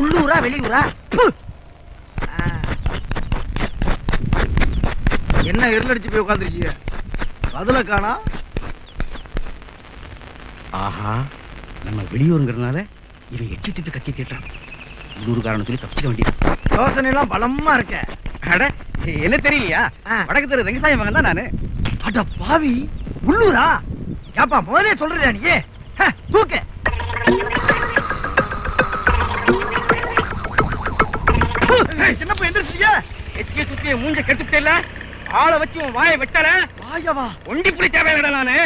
உள்ளூரா வெளியூரா? என்ன இருளடிச்சு போய் உட்காந்துருக்கீங்க? அதுல காணா. ஆஹா, நம்ம வெளியூருங்கிறதுனால இவன் எச்சி திட்டு கட்சி திட்டான். உள்ளூர்காரன்னு சொல்லி தப்பிச்சுக்க வேண்டியது. யோசனை எல்லாம் பலமா இருக்க. அட, என்ன தெரியலையா? வடக்கு தெரு ரங்கசாமி மகன் தான் நானு. அட பாவி, உள்ளூரா? ஏப்பா முதலே சொல்றியா நீ? தூக்கு. சின்னப்ப எந்திரிச்சியா? எச்சிய சுத்திய மூஞ்ச கெட்டுட்டே இல்ல. ஆளை வச்சு உன் வாயை வெட்டல. வாயவா ஒண்டி புடி தேவையில்லடா நானு.